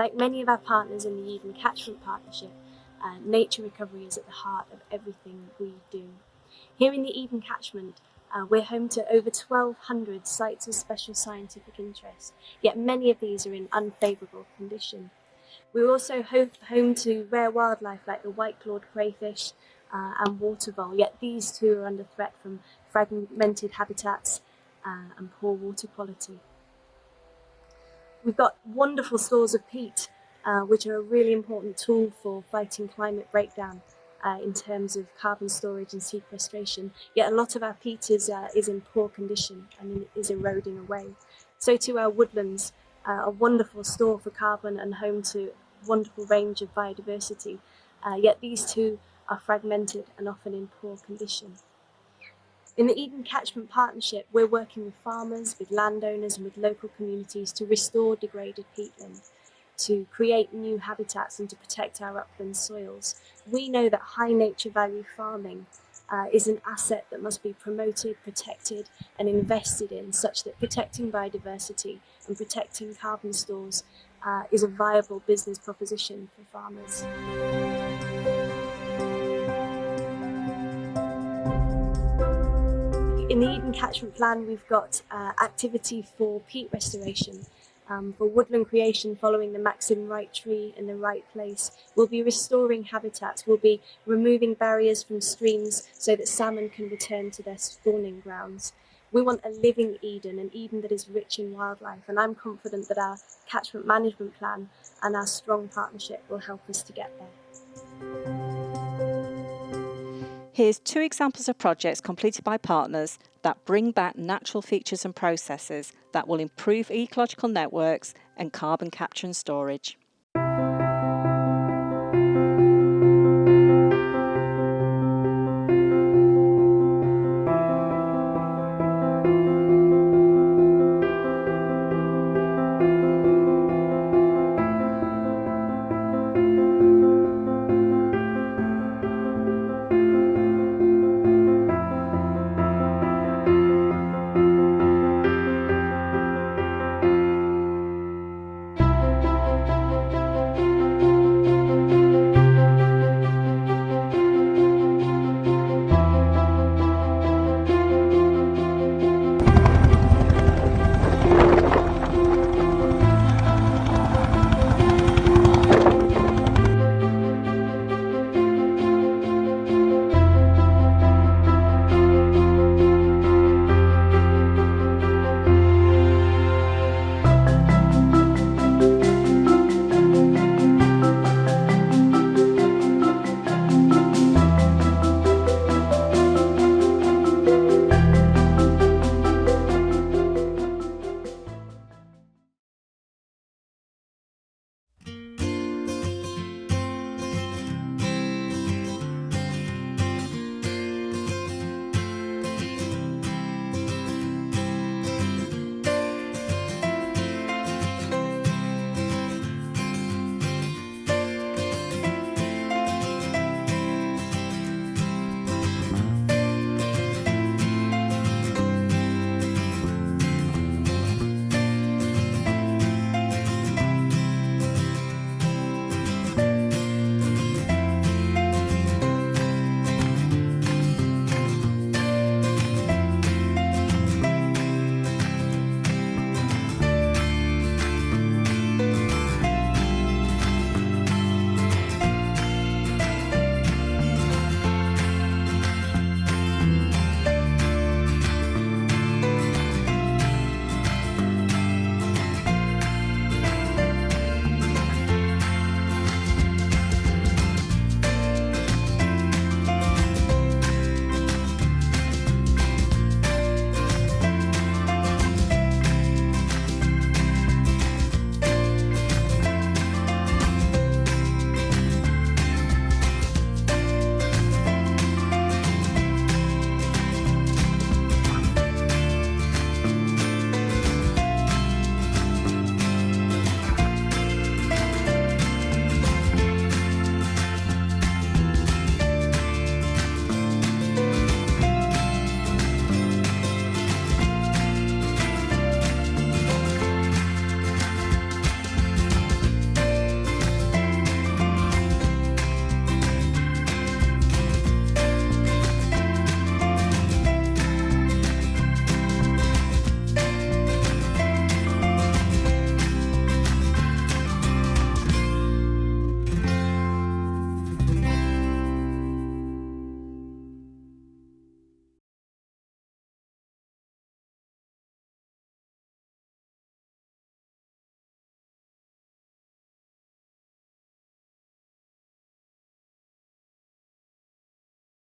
like many of our partners in the Eden Catchment Partnership, nature recovery is at the heart of everything we do. Here in the Eden Catchment, we're home to over 1,200 sites of special scientific interest, yet many of these are in unfavourable condition. We're also home to rare wildlife like the white-clawed crayfish and water vole, yet these too are under threat from fragmented habitats and poor water quality. We've got wonderful stores of peat, which are a really important tool for fighting climate breakdown in terms of carbon storage and sequestration, yet a lot of our peat is in poor condition and is eroding away. So too our woodlands, a wonderful store for carbon and home to a wonderful range of biodiversity, yet these too are fragmented and often in poor condition. In the Eden Catchment Partnership, we're working with farmers, with landowners and with local communities to restore degraded peatland, to create new habitats and to protect our upland soils. We know that high nature value farming is an asset that must be promoted, protected and invested in, such that protecting biodiversity and protecting carbon stores is a viable business proposition for farmers. In the Eden Catchment Plan, we've got activity for peat restoration, for woodland creation following the maxim right tree in the right place. We'll be restoring habitats, we'll be removing barriers from streams so that salmon can return to their spawning grounds. We want a living Eden, an Eden that is rich in wildlife, and I'm confident that our catchment management plan and our strong partnership will help us to get there. Here's 2 examples of projects completed by partners that bring back natural features and processes that will improve ecological networks and carbon capture and storage.